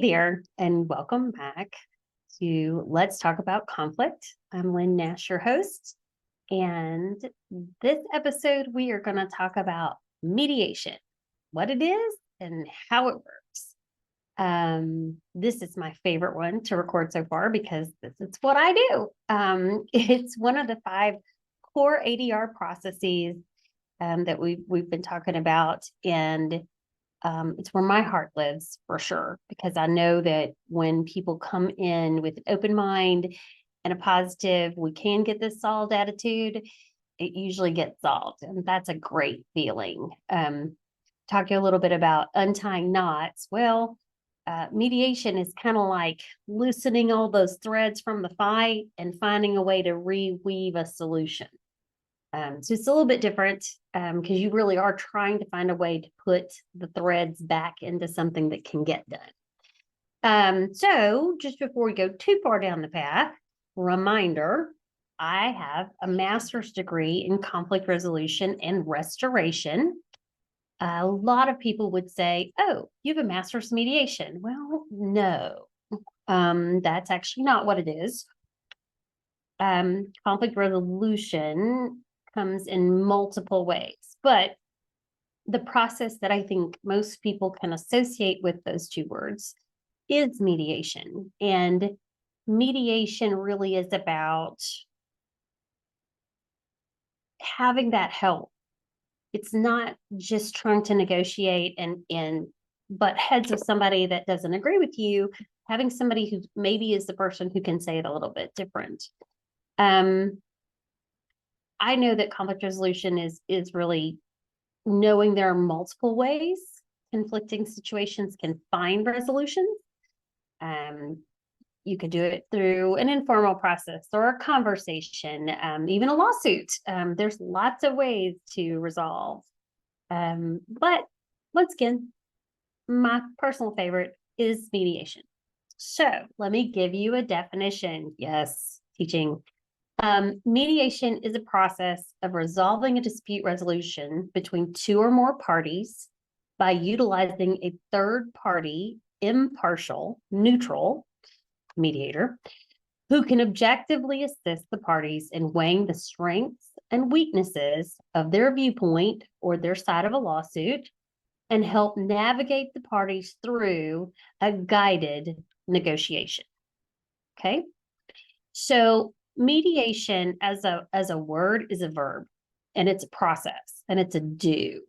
There, and welcome back to Let's Talk About Conflict. I'm Lynne, Nash, your host, and this episode we are going to talk about mediation, what it is, and how it works. This is my favorite one to record so far because this is what I do. It's one of the 5 core ADR processes that we've been talking about, and it's where my heart lives for sure, because I know that when people come in with an open mind and a positive, we can get this solved attitude, it usually gets solved. And that's a great feeling. Talking a little bit about untying knots. Well, mediation is kind of like loosening all those threads from the fight and finding a way to reweave a solution. So it's a little bit different because you really are trying to find a way to put the threads back into something that can get done. So just before we go too far down the path, reminder, I have a master's degree in conflict resolution and restoration. A lot of people would say, oh, you have a master's in mediation. Well, no, that's actually not what it is. Conflict resolution comes in multiple ways, but the process that I think most people can associate with those 2 words is mediation. And mediation really is about having that help. It's not just trying to negotiate and butt heads with somebody that doesn't agree with you, having somebody who maybe is the person who can say it a little bit different. I know that conflict resolution is really knowing there are multiple ways conflicting situations can find resolutions. You could do it through an informal process or a conversation, even a lawsuit. There's lots of ways to resolve. But once again, my personal favorite is mediation. So let me give you a definition. Yes, teaching. Mediation is a process of resolving a dispute resolution between 2 or more parties by utilizing a third party, impartial, neutral mediator who can objectively assist the parties in weighing the strengths and weaknesses of their viewpoint or their side of a lawsuit and help navigate the parties through a guided negotiation. Okay, so mediation as a word is a verb, and it's a process, and it's a do.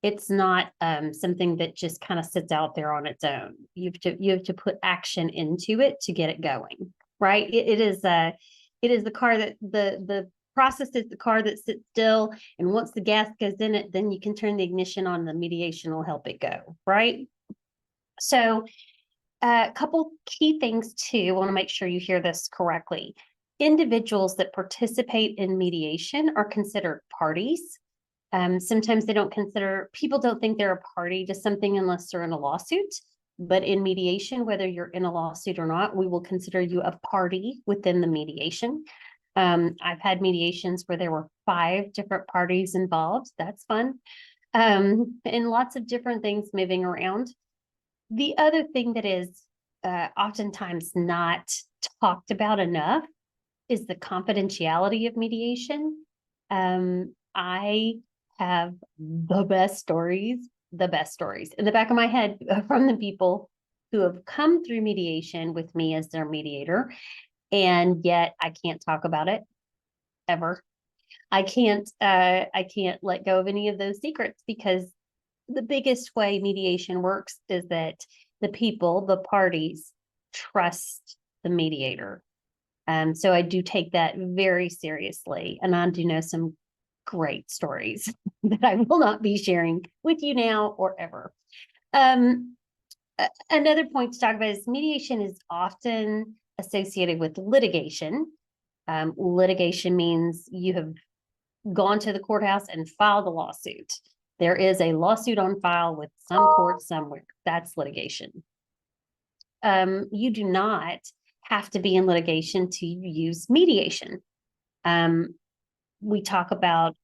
It's not something that just kind of sits out there on its own. You have to put action into it to get it going, right? It is the car that the process is the car that sits still, and once the gas goes in it, then you can turn the ignition on. The mediation will help it go, right? So a couple key things too. I want to make sure you hear this correctly. Individuals that participate in mediation are considered parties. Sometimes people don't think they're a party to something unless they're in a lawsuit. But in mediation, whether you're in a lawsuit or not, we will consider you a party within the mediation. I've had mediations where there were 5 different parties involved. That's fun. And lots of different things moving around. The other thing that is oftentimes not talked about enough is the confidentiality of mediation. I have the best stories in the back of my head from the people who have come through mediation with me as their mediator, and yet I can't talk about it ever. I can't let go of any of those secrets, because the biggest way mediation works is that the parties, trust the mediator. So I do take that very seriously, and I do know some great stories that I will not be sharing with you now or ever. Another point to talk about is mediation is often associated with litigation. Litigation means you have gone to the courthouse and filed a lawsuit. There is a lawsuit on file with some court somewhere. That's litigation. You do not have to be in litigation to use mediation. We talk about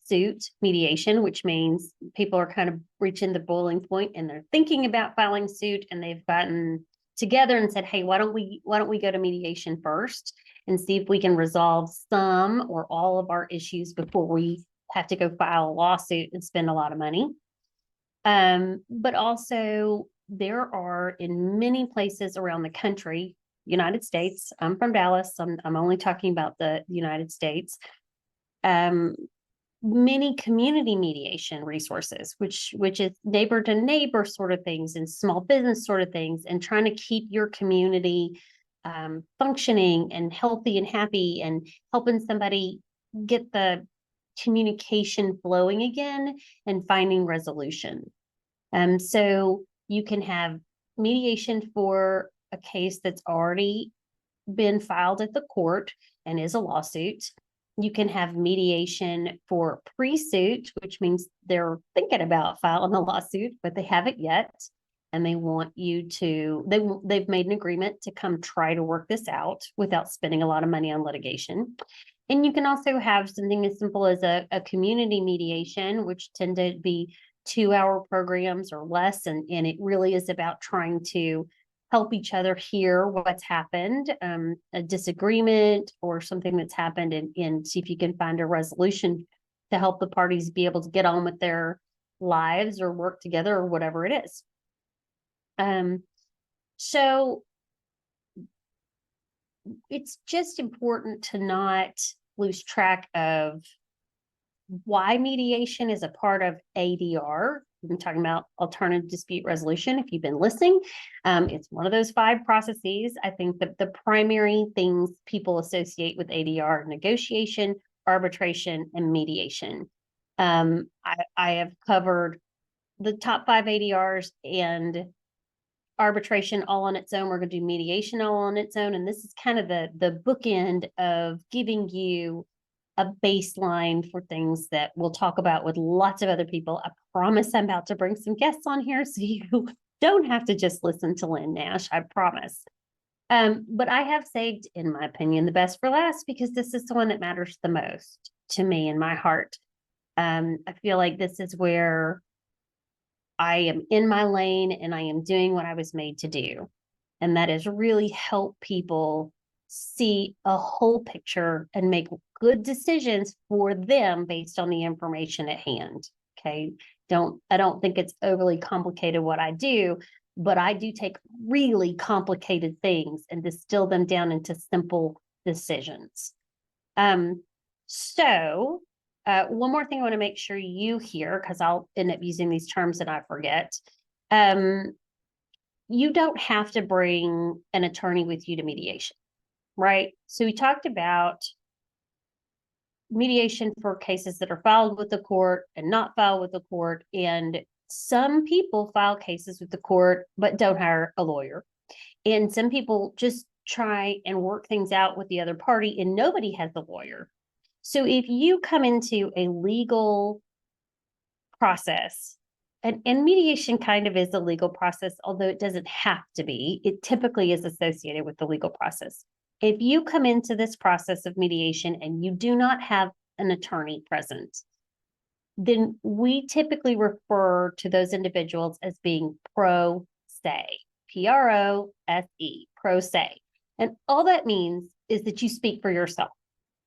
suit mediation, which means people are kind of reaching the boiling point and they're thinking about filing suit, and they've gotten together and said, hey, why don't we go to mediation first and see if we can resolve some or all of our issues before we have to go file a lawsuit and spend a lot of money. But also there are, in many places around the country, United States, I'm from Dallas, I'm only talking about the United States, many community mediation resources, which is neighbor to neighbor sort of things and small business sort of things, and trying to keep your community functioning and healthy and happy, and helping somebody get the communication flowing again and finding resolution. So you can have mediation for a case that's already been filed at the court and is a lawsuit. You can have mediation for pre-suit, which means they're thinking about filing a lawsuit, but they haven't yet. And they want you to, they've made an agreement to come try to work this out without spending a lot of money on litigation. And you can also have something as simple as a community mediation, which tend to be 2-hour programs or less. And it really is about trying to help each other hear what's happened, a disagreement or something that's happened, and see if you can find a resolution to help the parties be able to get on with their lives or work together or whatever it is. So it's just important to not lose track of why mediation is a part of ADR. We've been talking about alternative dispute resolution. If you've been listening, it's one of those 5 processes. I think that the primary things people associate with ADR are negotiation, arbitration, and mediation. I have covered the top 5 ADRs and arbitration all on its own. We're going to do mediation all on its own. And this is kind of the bookend of giving you a baseline for things that we'll talk about with lots of other people. I promise I'm about to bring some guests on here, so you don't have to just listen to Lynne Nash, I promise. But I have saved, in my opinion, the best for last, because this is the one that matters the most to me in my heart. I feel like this is where I am in my lane and I am doing what I was made to do. And that is really help people see a whole picture and make good decisions for them based on the information at hand. Okay. I don't think it's overly complicated what I do, but I do take really complicated things and distill them down into simple decisions. So one more thing I want to make sure you hear, because I'll end up using these terms and I forget. You don't have to bring an attorney with you to mediation, right? So we talked about mediation for cases that are filed with the court and not filed with the court. And some people file cases with the court, but don't hire a lawyer. And some people just try and work things out with the other party and nobody has a lawyer. So if you come into a legal process, and mediation kind of is a legal process, although it doesn't have to be, it typically is associated with the legal process. If you come into this process of mediation and you do not have an attorney present, then we typically refer to those individuals as being pro se, P-R-O-S-E, pro se. And all that means is that you speak for yourself.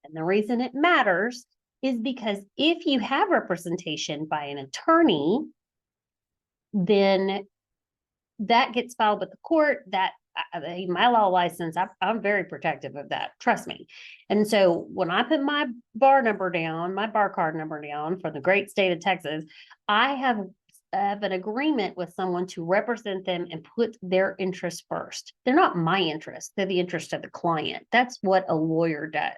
And the reason it matters is because if you have representation by an attorney, then that gets filed with the court. That my law license, I'm very protective of that. Trust me. And so when I put my bar number down, my bar card number down for the great state of Texas, I have an agreement with someone to represent them and put their interests first. They're not my interests. They're the interest of the client. That's what a lawyer does.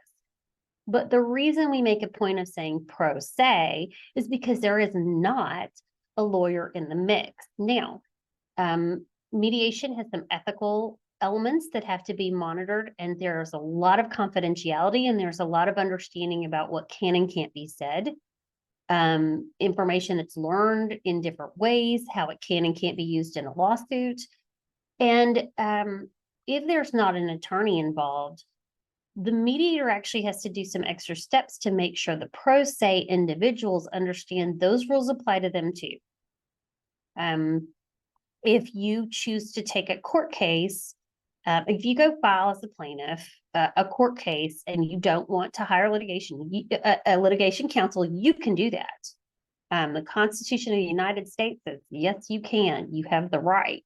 But the reason we make a point of saying pro se is because there is not a lawyer in the mix. Now, mediation has some ethical elements that have to be monitored, and there's a lot of confidentiality, and there's a lot of understanding about what can and can't be said. Information that's learned in different ways, how it can and can't be used in a lawsuit. And if there's not an attorney involved, the mediator actually has to do some extra steps to make sure the pro se individuals understand those rules apply to them too. If you choose to take a court case, if you go file as a plaintiff a court case and you don't want to hire a litigation counsel, you can do that. The Constitution of the United States says, yes, you can. You have the right.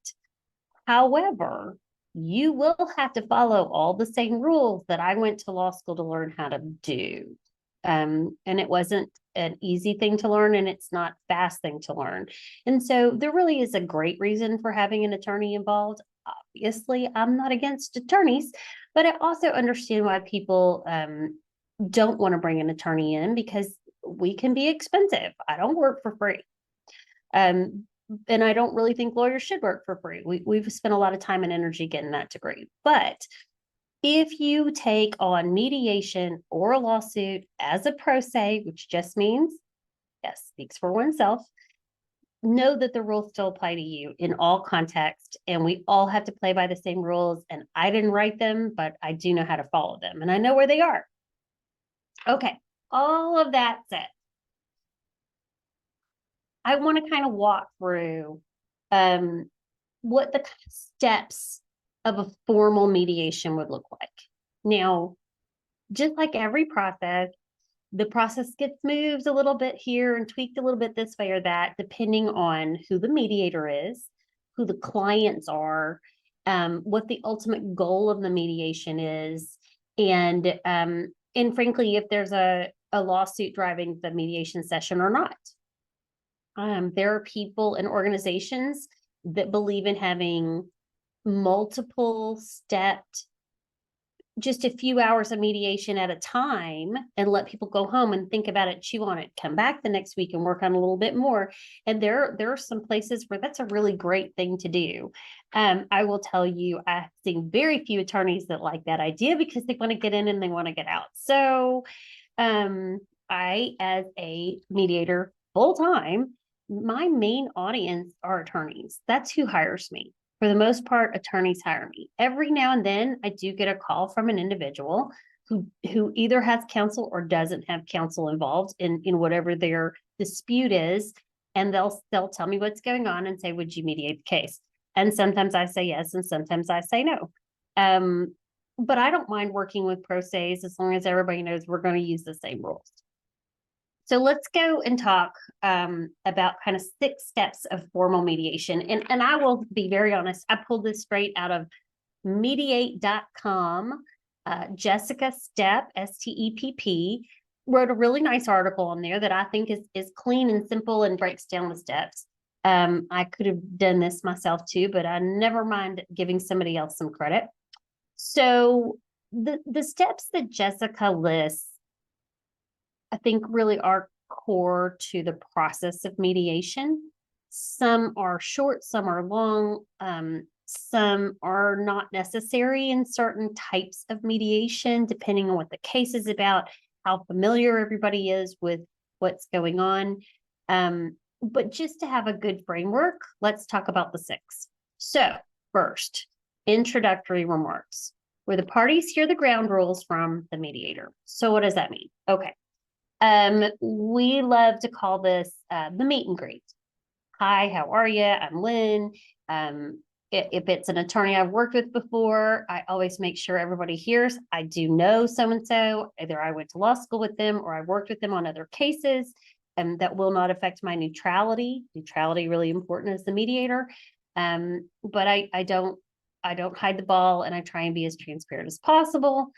However, you will have to follow all the same rules that I went to law school to learn how to do. And it wasn't an easy thing to learn, and it's not a fast thing to learn. And so there really is a great reason for having an attorney involved. Obviously, I'm not against attorneys, but I also understand why people don't want to bring an attorney in, because we can be expensive. I don't work for free. And I don't really think lawyers should work for free. We've spent a lot of time and energy getting that degree. But if you take on mediation or a lawsuit as a pro se, which just means, yes, speaks for oneself, know that the rules still apply to you in all contexts, and we all have to play by the same rules. And I didn't write them, but I do know how to follow them, and I know where they are. Okay, all of that said, I want to kind of walk through what the steps of a formal mediation would look like. Now, just like every process, the process gets moved a little bit here and tweaked a little bit this way or that, depending on who the mediator is, who the clients are, what the ultimate goal of the mediation is, and frankly, if there's a lawsuit driving the mediation session or not. There are people and organizations that believe in having multiple stepped, just a few hours of mediation at a time, and let people go home and think about it, chew on it, come back the next week and work on a little bit more. And there are some places where that's a really great thing to do. I will tell you, I've seen very few attorneys that like that idea, because they want to get in and they want to get out. So I, as a mediator full time, my main audience are attorneys. That's who hires me. For the most part, attorneys hire me. Every now and then, I do get a call from an individual who either has counsel or doesn't have counsel involved in whatever their dispute is, and they'll tell me what's going on and say, "Would you mediate the case?" And sometimes I say yes, and sometimes I say no. But I don't mind working with pro ses as long as everybody knows we're going to use the same rules. So let's go and talk about kind of 6 steps of formal mediation. And I will be very honest, I pulled this straight out of mediate.com. Jessica Stepp, S-T-E-P-P, wrote a really nice article on there that I think is clean and simple and breaks down the steps. I could have done this myself too, but I never mind giving somebody else some credit. So the steps that Jessica lists, I think, really are core to the process of mediation. Some are short, some are long, some are not necessary in certain types of mediation, depending on what the case is about, how familiar everybody is with what's going on. But just to have a good framework, let's talk about the 6. So first, introductory remarks, where the parties hear the ground rules from the mediator. So what does that mean? Okay. We love to call this the meet and greet. Hi, how are you? I'm Lynne. If it's an attorney I've worked with before, I always make sure everybody hears I do know so-and-so. Either I went to law school with them or I worked with them on other cases, and that will not affect my neutrality. Neutrality really important as the mediator. But I don't hide the ball, and I try and be as transparent as possible.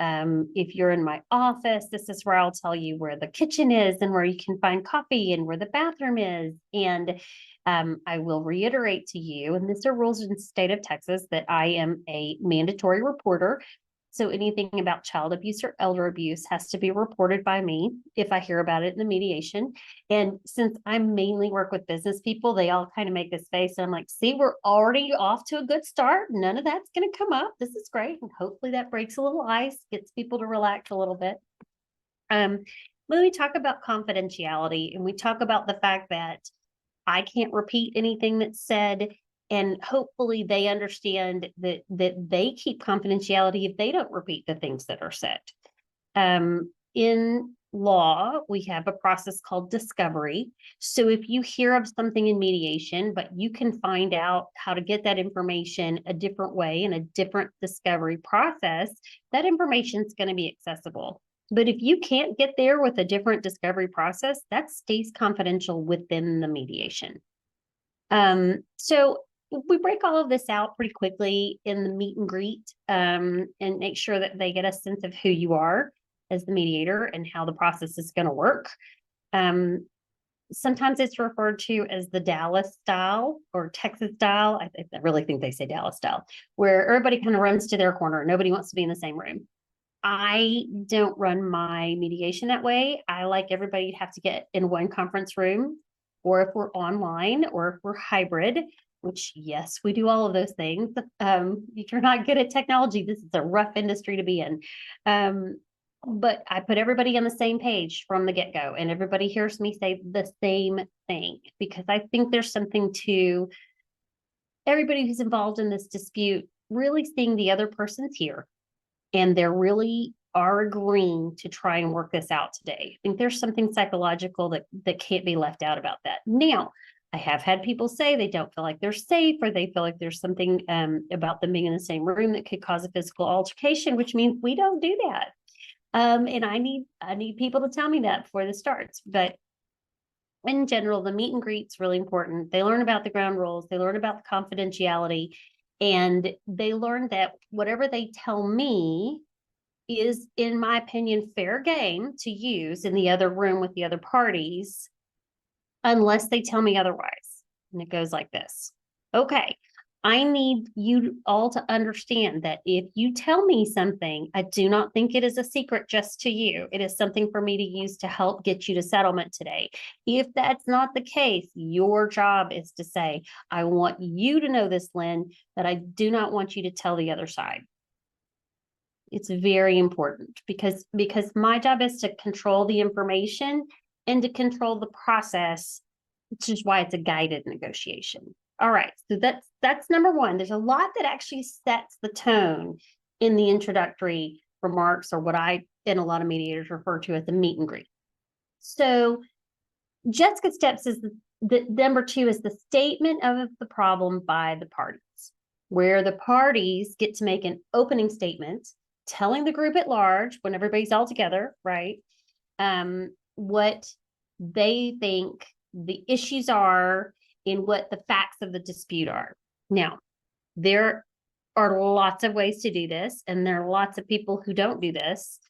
If you're in my office, this is where I'll tell you where the kitchen is and where you can find coffee and where the bathroom is. And I will reiterate to you, and these are rules in the state of Texas, that I am a mandatory reporter. So anything about child abuse or elder abuse has to be reported by me if I hear about it in the mediation. And since I mainly work with business people, they all kind of make this face. And I'm like, see, we're already off to a good start. None of that's going to come up. This is great. And hopefully that breaks a little ice, gets people to relax a little bit. When we talk about confidentiality, and we talk about the fact that I can't repeat anything that's said, And hopefully they understand that they keep confidentiality if they don't repeat the things that are said. In law, we have a process called discovery. So if you hear of something in mediation, but you can find out how to get that information a different way in a different discovery process, that information is going to be accessible. But if you can't get there with a different discovery process, that stays confidential within the mediation. So we break all of this out pretty quickly in the meet and greet, and make sure that they get a sense of who you are as the mediator and how the process is going to work. Sometimes it's referred to as the Dallas style or Texas style. I really think they say Dallas style, where everybody kind of runs to their corner. Nobody wants to be in the same room. I don't run my mediation that way. I like everybody to have to get in one conference room, or if we're online, or if we're hybrid, which, yes, we do all of those things. If you're not good at technology, this is a rough industry to be in. But I put everybody on the same page from the get-go, and everybody hears me say the same thing, because I think there's something to everybody who's involved in this dispute really seeing the other person's here, and they really are agreeing to try and work this out today. I think there's something psychological that can't be left out about that. Now, I have had people say they don't feel like they're safe, or they feel like there's something about them being in the same room that could cause a physical altercation, which means we don't do that. And I need people to tell me that before this starts. But in general, the meet and greet's really important. They learn about the ground rules, they learn about the confidentiality, and they learn that whatever they tell me is, in my opinion, fair game to use in the other room with the other parties, unless they tell me otherwise. And it goes like this. Okay, I need you all to understand that if you tell me something, I do not think it is a secret just to you. It is something for me to use to help get you to settlement today. If that's not the case, your job is to say, I want you to know this, Lynne, that I do not want you to tell the other side. It's very important because my job is to control the information and to control the process, which is why it's a guided negotiation. All right, so that's number one. There's a lot that actually sets the tone in the introductory remarks, or what I and a lot of mediators refer to as the meet and greet. So Jessica steps is the number two is the statement of the problem by the parties, where the parties get to make an opening statement telling the group at large, when everybody's all together, right, what they think the issues are and what the facts of the dispute are. Now, there are lots of ways to do this, and there are lots of people who don't do this.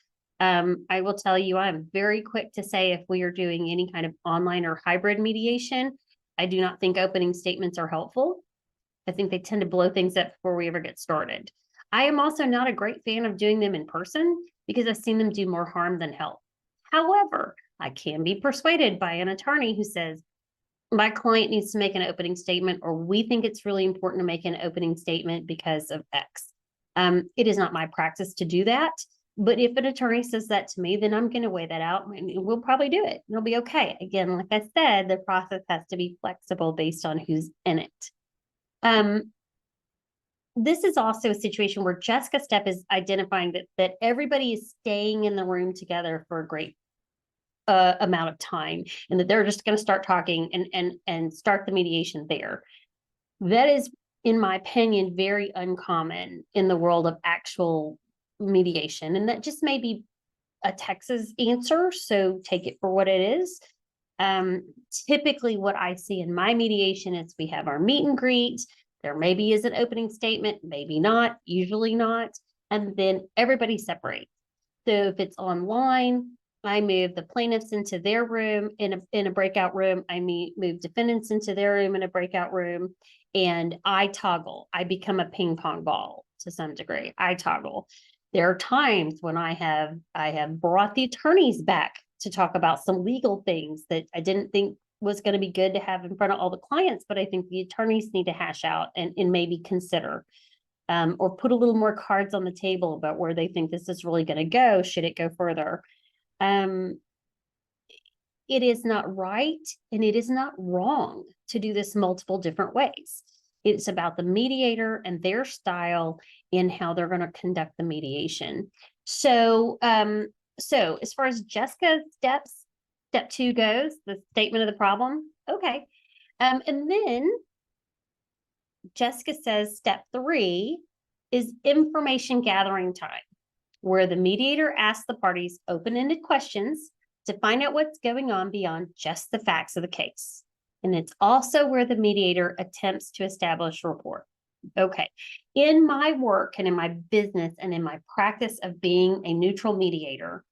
I will tell you, I'm very quick to say if we are doing any kind of online or hybrid mediation, I do not think opening statements are helpful. I think they tend to blow things up before we ever get started. I am also not a great fan of doing them in person because I've seen them do more harm than help. However, I can be persuaded by an attorney who says, my client needs to make an opening statement, or we think it's really important to make an opening statement because of X. It is not my practice to do that, but if an attorney says that to me, then I'm going to weigh that out and we'll probably do it. It'll be okay. Again, like I said, the process has to be flexible based on who's in it. This is also a situation where Jessica step is identifying that everybody is staying in the room together for a great amount of time, and that they're just going to start talking and start the mediation there. That is, in my opinion, very uncommon in the world of actual mediation, and that just may be a Texas answer, so take it for what it is. Typically what I see in my mediation is we have our meet and greet. There maybe is an opening statement, maybe not, usually not, and then everybody separates. So if it's online, I move the plaintiffs into their room in a breakout room. I move defendants into their room in a breakout room, and I toggle. I become a ping pong ball to some degree. I toggle. There are times when I have brought the attorneys back to talk about some legal things that I didn't think was going to be good to have in front of all the clients, but I think the attorneys need to hash out and maybe consider, or put a little more cards on the table about where they think this is really going to go, should it go further. It is not right and it is not wrong to do this multiple different ways. It's about the mediator and their style in how they're going to conduct the mediation. So, so as far as Jessica's step 2 goes, the statement of the problem. Okay. And then Jessica says step 3 is information gathering time, where the mediator asks the parties open-ended questions to find out what's going on beyond just the facts of the case. And it's also where the mediator attempts to establish rapport. Okay, in my work and in my business and in my practice of being a neutral mediator,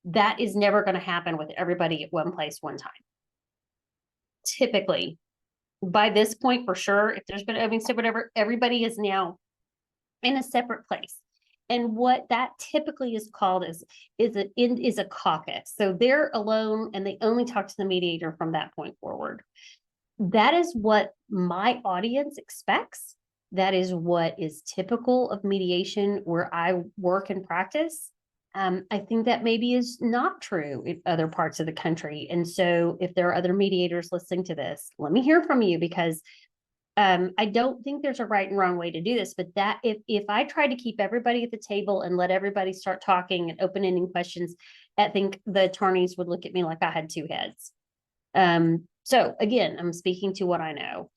that is never going to happen with everybody at one place, one time. Typically, by this point, for sure, if there's been opening step, whatever, everybody is now in a separate place. And what that typically is called is a caucus. So they're alone and they only talk to the mediator from that point forward. That is what my audience expects. That is what is typical of mediation where I work and practice. I think that maybe is not true in other parts of the country. And so if there are other mediators listening to this, let me hear from you, because I don't think there's a right and wrong way to do this, but that if I tried to keep everybody at the table and let everybody start talking and open-ending questions, I think the attorneys would look at me like I had two heads. So again, I'm speaking to what I know.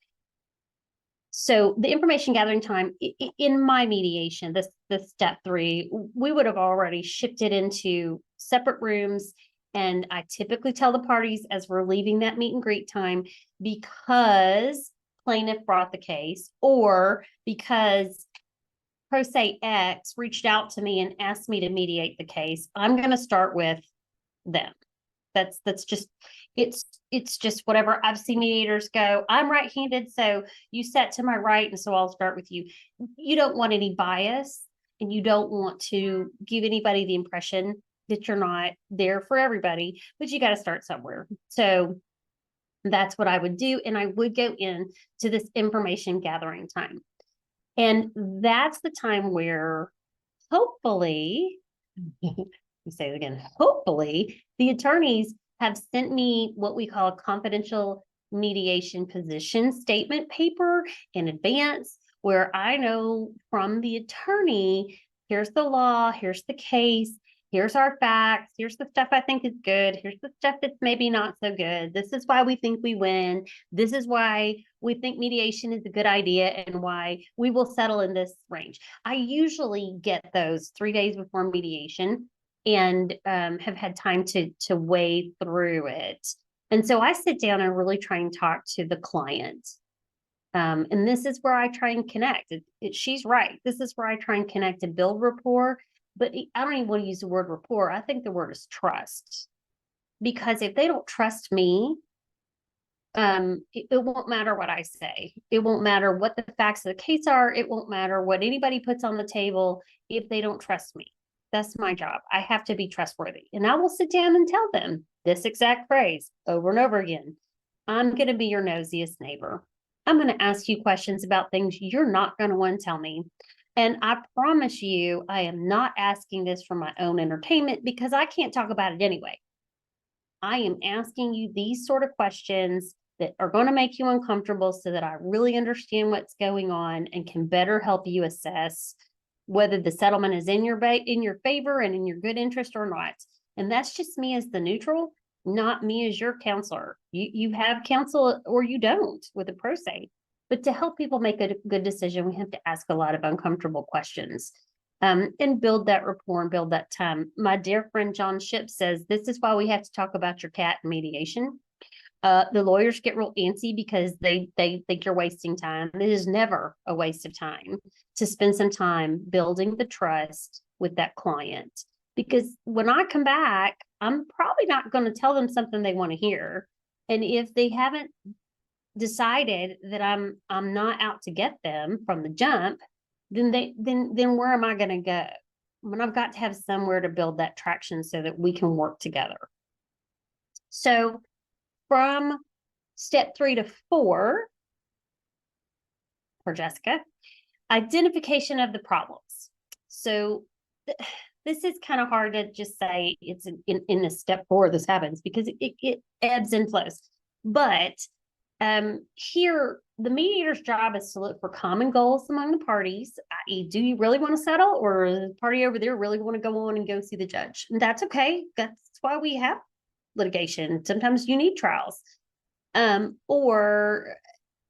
So the information gathering time in my mediation, this step 3, we would have already shifted into separate rooms. And I typically tell the parties as we're leaving that meet and greet time, because plaintiff brought the case, or because pro se X reached out to me and asked me to mediate the case, I'm going to start with them. That's just, it's just whatever. I've seen mediators go, I'm right-handed, so you sat to my right, and so I'll start with you. You don't want any bias, and you don't want to give anybody the impression that you're not there for everybody, but you got to start somewhere. So that's what I would do. And I would go in to this information gathering time. And that's the time where hopefully, say it again, hopefully the attorneys have sent me what we call a confidential mediation position statement paper in advance, where I know from the attorney, here's the law, here's the case, here's our facts, here's the stuff I think is good, here's the stuff that's maybe not so good. This is why we think we win. This is why we think mediation is a good idea and why we will settle in this range. I usually get those 3 days before mediation and have had time to wade through it. And so I sit down and really try and talk to the client. And this is where I try and connect. She's right. This is where I try and connect and build rapport. But I don't even want to use the word rapport. I think the word is trust. Because if they don't trust me, it won't matter what I say. It won't matter what the facts of the case are. It won't matter what anybody puts on the table if they don't trust me. That's my job. I have to be trustworthy. And I will sit down and tell them this exact phrase over and over again. I'm going to be your nosiest neighbor. I'm going to ask you questions about things you're not going to want to tell me. And I promise you, I am not asking this for my own entertainment, because I can't talk about it anyway. I am asking you these sort of questions that are going to make you uncomfortable so that I really understand what's going on and can better help you assess whether the settlement is in your favor and in your good interest or not. And that's just me as the neutral, not me as your counselor. You have counsel or you don't with a pro se. But to help people make a good decision, we have to ask a lot of uncomfortable questions and build that rapport and build that time. My dear friend John Shipp says, this is why we have to talk about your cat in mediation. The lawyers get real antsy because they think you're wasting time. It is never a waste of time to spend some time building the trust with that client. Because when I come back, I'm probably not going to tell them something they want to hear. And if they haven't decided that I'm not out to get them from the jump, then where am I going to go? I mean, I've got to have somewhere to build that traction so that we can work together. So from step 3 to 4 for Jessica, identification of the problems. So this is kind of hard to just say it's in this step 4 this happens, because it ebbs and flows. But here the mediator's job is to look for common goals among the parties, i.e., do you really want to settle, or does the party over there really want to go on and go see the judge? And that's okay. That's why we have litigation. Sometimes you need trials. Or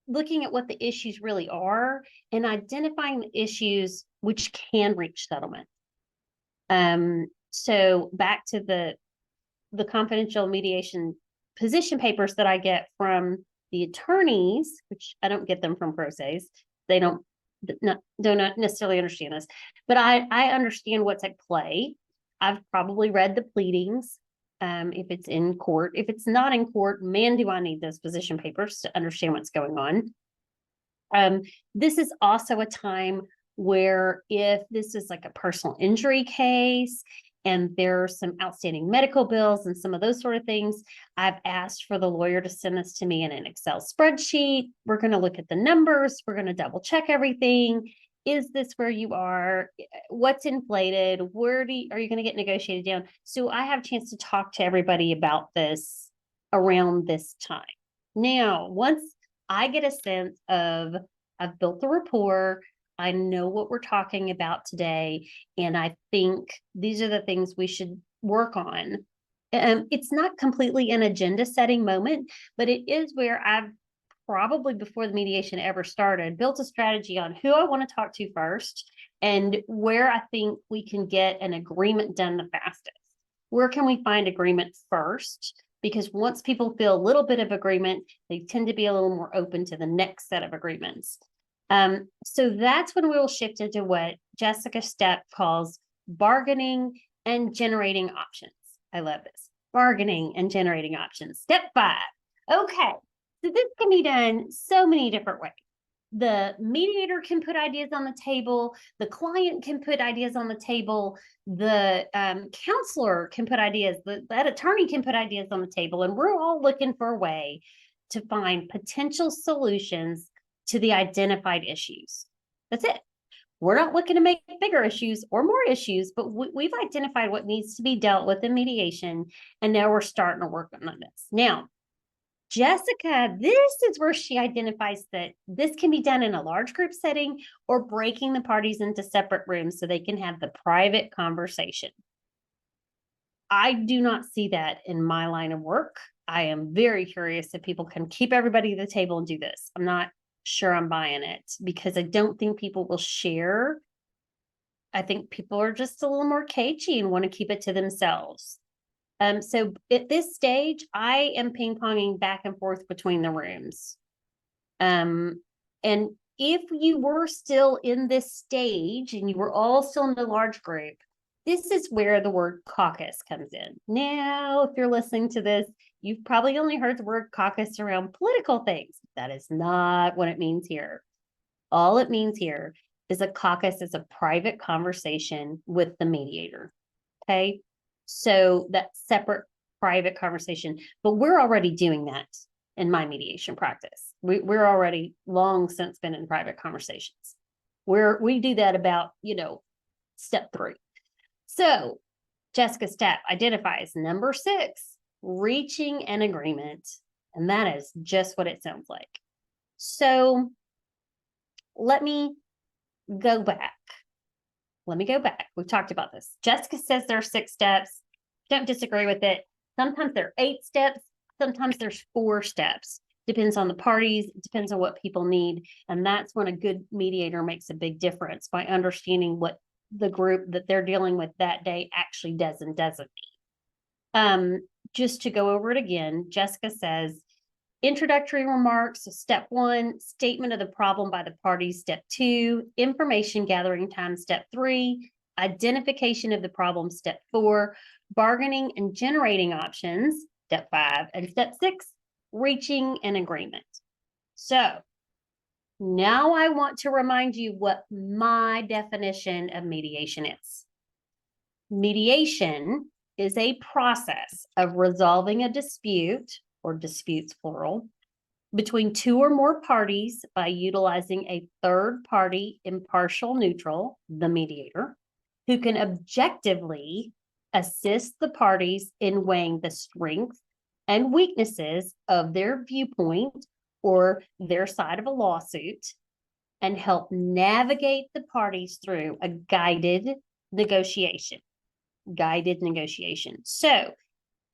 looking at what the issues really are and identifying the issues which can reach settlement. So back to the confidential mediation position papers that I get from the attorneys, which I don't get them from pro ses. They don't necessarily understand this, but I understand what's at play. I've probably read the pleadings. If it's in court, if it's not in court, man, do I need those position papers to understand what's going on. This is also a time where if this is like a personal injury case and there's some outstanding medical bills and some of those sort of things, I've asked for the lawyer to send this to me in an Excel spreadsheet. We're going to look at the numbers. We're going to double check everything. Is this where you are? What's inflated? Are you going to get negotiated down? So I have a chance to talk to everybody about this around this time. Now, once I get a sense of I've built the rapport, I know what we're talking about today, and I think these are the things we should work on. It's not completely an agenda setting moment, but it is where I've probably before the mediation ever started, built a strategy on who I want to talk to first and where I think we can get an agreement done the fastest. Where can we find agreement first? Because once people feel a little bit of agreement, they tend to be a little more open to the next set of agreements. So that's when we'll shift into what Jessica Stepp calls bargaining and generating options. I love this. Bargaining and generating options. Step 5. Okay. So this can be done so many different ways. The mediator can put ideas on the table. The client can put ideas on the table. The counselor can put ideas. That attorney can put ideas on the table. And we're all looking for a way to find potential solutions to the identified issues. That's it. We're not looking to make bigger issues or more issues, but we've identified what needs to be dealt with in mediation. And now we're starting to work on this. Now, Jessica, this is where she identifies that this can be done in a large group setting or breaking the parties into separate rooms so they can have the private conversation. I do not see that in my line of work. I am very curious if people can keep everybody at the table and do this. I'm not sure I'm buying it because I don't think people will share. I think people are just a little more cagey and want to keep it to themselves. So at this stage, I am ping-ponging back and forth between the rooms. And if you were still in this stage and you were all still in the large group, this is where the word caucus comes in. Now, if you're listening to this, you've probably only heard the word caucus around political things. That is not what it means here. All it means here is a caucus is a private conversation with the mediator. Okay. So that separate private conversation, but we're already doing that in my mediation practice. We're already long since been in private conversations where we do that about, step 3. So Jessica Stepp identifies number 6, reaching an agreement. And that is just what it sounds like. So let me go back. We've talked about this. Jessica says there are 6 steps. Don't disagree with it. Sometimes there are 8 steps. Sometimes there's 4 steps. Depends on the parties. It depends on what people need. And that's when a good mediator makes a big difference by understanding what the group that they're dealing with that day actually does and doesn't need. Just to go over it again, Jessica says, introductory remarks, step 1, statement of the problem by the parties, step 2, information gathering time, step 3, identification of the problem, step 4, bargaining and generating options, step 5, and step 6, reaching an agreement. So now I want to remind you what my definition of mediation is. Mediation is a process of resolving a dispute, or disputes plural, between 2 or more parties by utilizing a third party impartial neutral, the mediator, who can objectively assist the parties in weighing the strengths and weaknesses of their viewpoint or their side of a lawsuit and help navigate the parties through a guided negotiation. So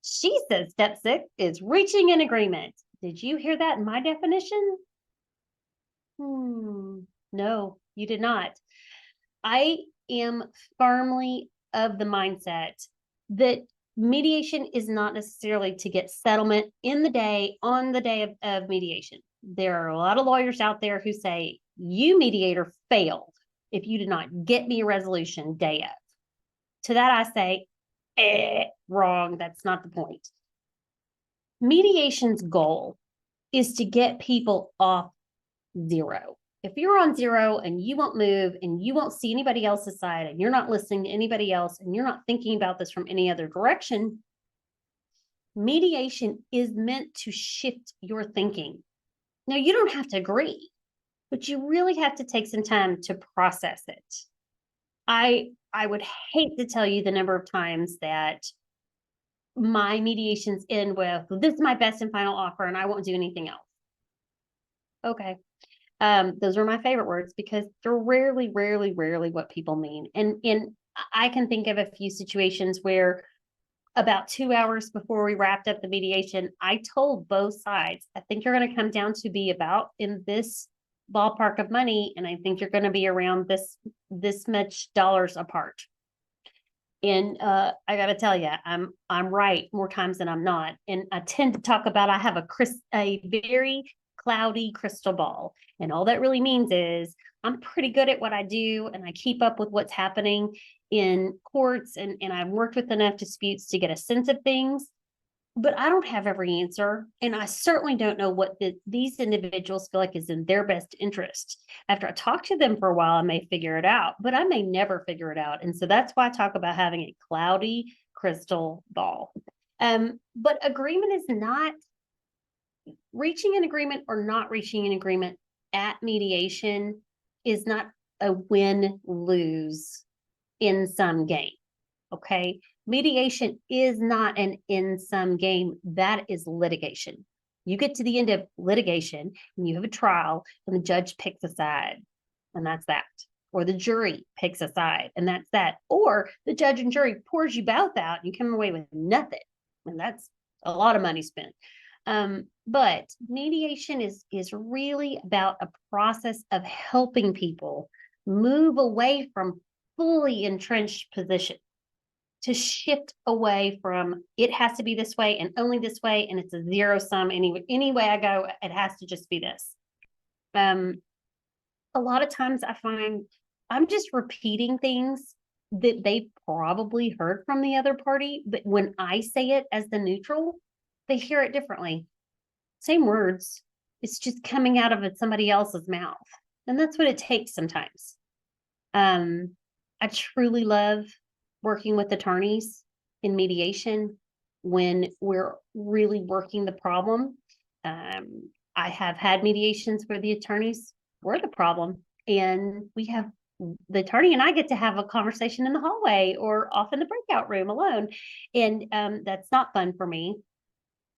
she says step 6 is reaching an agreement. Did you hear that in my definition? No, you did not. I am firmly of the mindset that mediation is not necessarily to get settlement in the day, on the day of mediation. There are a lot of lawyers out there who say, you mediator failed if you did not get me a resolution day of. To that I say, wrong, that's not the point. Mediation's goal is to get people off zero. If you're on zero and you won't move and you won't see anybody else's side and you're not listening to anybody else and you're not thinking about this from any other direction, mediation is meant to shift your thinking. Now, you don't have to agree, but you really have to take some time to process it. I would hate to tell you the number of times that my mediations end with, this is my best and final offer and I won't do anything else. Okay. Those are my favorite words because they're rarely what people mean. And I can think of a few situations where about 2 hours before we wrapped up the mediation, I told both sides, I think you're going to come down to be about in this ballpark of money, and I think you're going to be around this much dollars apart. And I got to tell you, I'm right more times than I'm not. And I tend to talk about I have a very cloudy crystal ball. And all that really means is I'm pretty good at what I do and I keep up with what's happening in courts and I've worked with enough disputes to get a sense of things, but I don't have every answer. And I certainly don't know what these individuals feel like is in their best interest. After I talk to them for a while, I may figure it out, but I may never figure it out. And so that's why I talk about having a cloudy crystal ball. But agreement is not reaching an agreement or not reaching an agreement at mediation is not a win-lose in some game. Okay. Mediation is not an in-sum game. That is litigation. You get to the end of litigation and you have a trial and the judge picks a side and that's that. Or the jury picks a side and that's that. Or the judge and jury pours you both out and you come away with nothing. And that's a lot of money spent. But mediation is really about a process of helping people move away from fully entrenched position to shift away from it has to be this way and only this way and it's a zero sum any way I go it has to just be this. A lot of times I find I'm just repeating things that they probably heard from the other party, but when I say it as the neutral, they hear it differently. Same words, it's just coming out of somebody else's mouth, and that's what it takes sometimes. I truly love working with attorneys in mediation when we're really working the problem. I have had mediations where the attorneys were the problem, and the attorney and I get to have a conversation in the hallway or off in the breakout room alone. And that's not fun for me.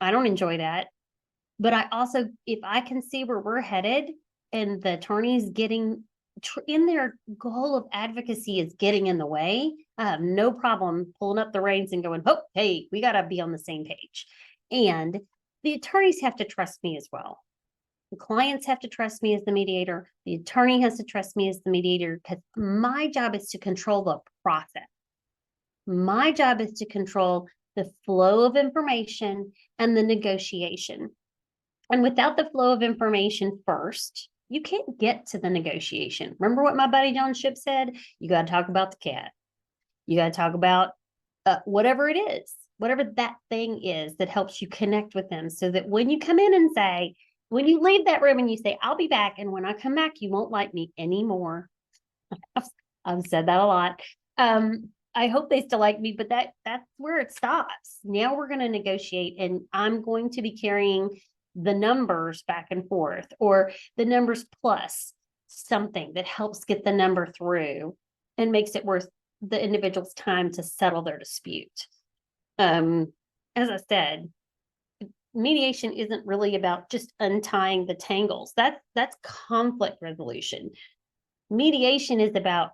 I don't enjoy that. But I also, if I can see where we're headed and the attorney's getting in their goal of advocacy is getting in the way, I have no problem pulling up the reins and going, oh, hey, we got to be on the same page. And the attorneys have to trust me as well. The clients have to trust me as the mediator. The attorney has to trust me as the mediator because my job is to control the process. My job is to control the flow of information and the negotiation. And without the flow of information first, you can't get to the negotiation. Remember what my buddy John Ship said? You got to talk about the cat. You got to talk about whatever it is, whatever that thing is that helps you connect with them so that when you come in and say, when you leave that room and you say, I'll be back. And when I come back, you won't like me anymore. I've said that a lot. I hope they still like me, but that's where it stops. Now we're going to negotiate and I'm going to be carrying the numbers back and forth or the numbers plus something that helps get the number through and makes it worth the individual's time to settle their dispute. As I said, mediation isn't really about just untying the tangles. That's conflict resolution. Mediation is about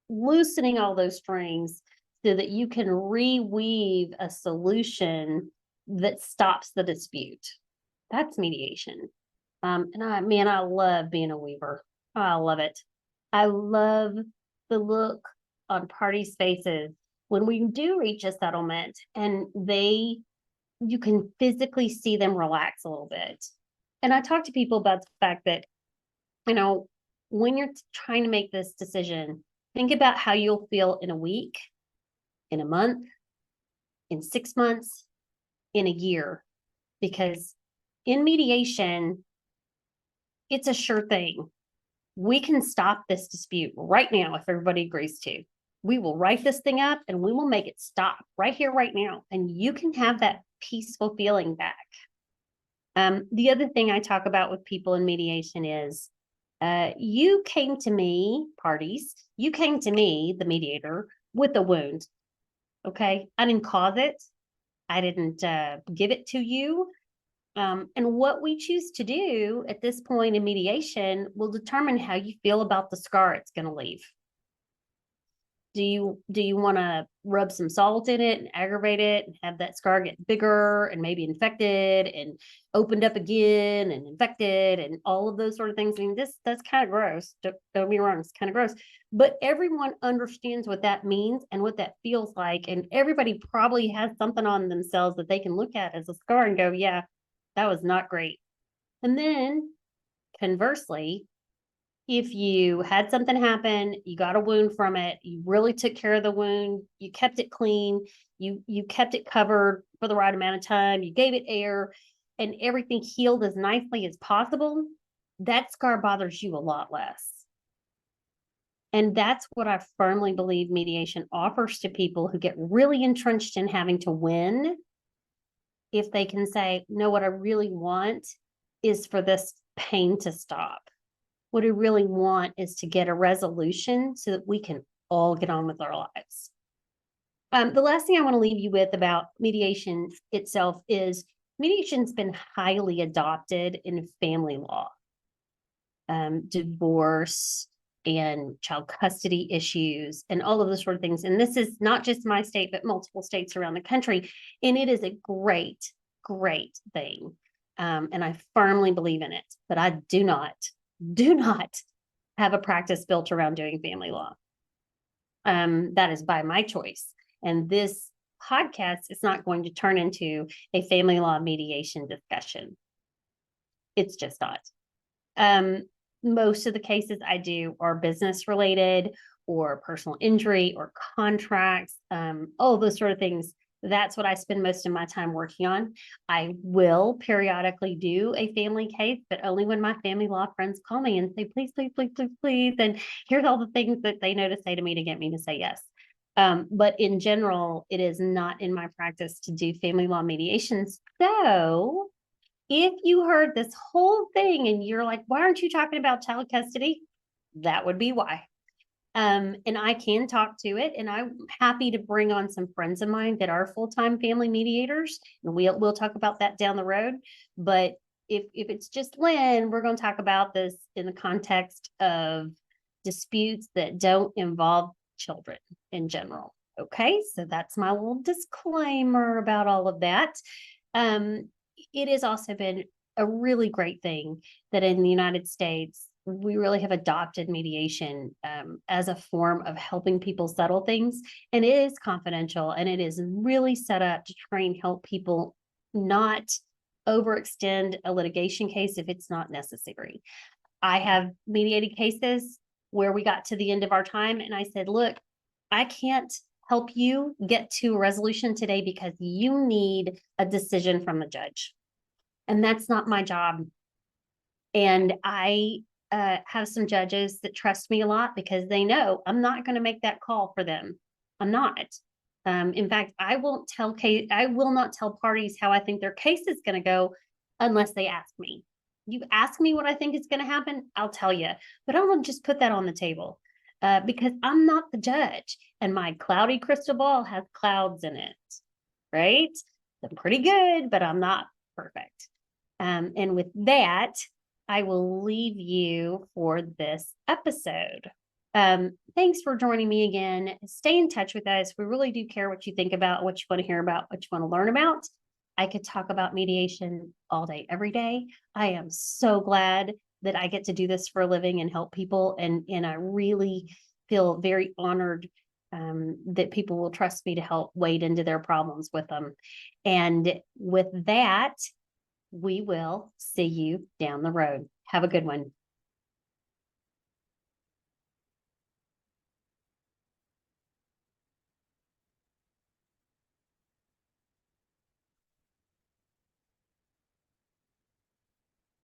loosening all those strings so that you can reweave a solution that stops the dispute. That's mediation. I love being a weaver. I love it. I love the look on parties' faces when we do reach a settlement and you can physically see them relax a little bit. And I talk to people about the fact that, when you're trying to make this decision, think about how you'll feel in a week, in a month, in 6 months, in a year. Because in mediation, it's a sure thing. We can stop this dispute right now if everybody agrees to. We will write this thing up and we will make it stop right here, right now. And you can have that peaceful feeling back. The other thing I talk about with people in mediation is you came to me, parties, you came to me, the mediator, with a wound. Okay. I didn't cause it. I didn't give it to you. And what we choose to do at this point in mediation will determine how you feel about the scar it's going to leave. Do you want to rub some salt in it and aggravate it and have that scar get bigger and maybe infected and opened up again and infected and all of those sort of things? I mean, that's kind of gross. Don't get me wrong, it's kind of gross. But everyone understands what that means and what that feels like. And everybody probably has something on themselves that they can look at as a scar and go, yeah, that was not great. And then conversely, if you had something happen, you got a wound from it, you really took care of the wound, you kept it clean, you kept it covered for the right amount of time, you gave it air, and everything healed as nicely as possible, that scar bothers you a lot less. And that's what I firmly believe mediation offers to people who get really entrenched in having to win. If they can say, no, what I really want is for this pain to stop. What I really want is to get a resolution so that we can all get on with our lives. The last thing I want to leave you with about mediation itself is mediation's been highly adopted in family law, divorce and child custody issues and all of those sort of things. And this is not just my state, but multiple states around the country. And it is a great, great thing. And I firmly believe in it, but I do not have a practice built around doing family law. That is by my choice. And this podcast is not going to turn into a family law mediation discussion. It's just not. Most of the cases I do are business related or personal injury or contracts, all those sort of things. That's what I spend most of my time working on. I will periodically do a family case, but only when my family law friends call me and say, please, please, please, please, please. And here's all the things that they know to say to me to get me to say yes. But in general, it is not in my practice to do family law mediations. So if you heard this whole thing and you're like, why aren't you talking about child custody? That would be why. And I can talk to it, and I'm happy to bring on some friends of mine that are full-time family mediators, and we'll talk about that down the road. But if it's just Lynne, we're going to talk about this in the context of disputes that don't involve children in general. Okay, so that's my little disclaimer about all of that. It has also been a really great thing that in the United States, we really have adopted mediation as a form of helping people settle things. And it is confidential, and it is really set up to try and help people not overextend a litigation case if it's not necessary. I have mediated cases where we got to the end of our time and I said, look, I can't help you get to a resolution today because you need a decision from the judge. And that's not my job. And I have some judges that trust me a lot because they know I'm not going to make that call for them. I'm not. In fact, I will not tell parties how I think their case is going to go unless they ask me. You ask me what I think is going to happen, I'll tell you. But I won't just put that on the table because I'm not the judge. And my cloudy crystal ball has clouds in it, right? I'm pretty good, but I'm not Perfect. And with that, I will leave you for this episode. Thanks for joining me again. Stay in touch with us. We really do care what you think about, what you want to hear about, what you want to learn about. I could talk about mediation all day, every day. I am so glad that I get to do this for a living and help people. And I really feel very honored that people will trust me to help wade into their problems with them. And with that, we will see you down the road. Have a good one.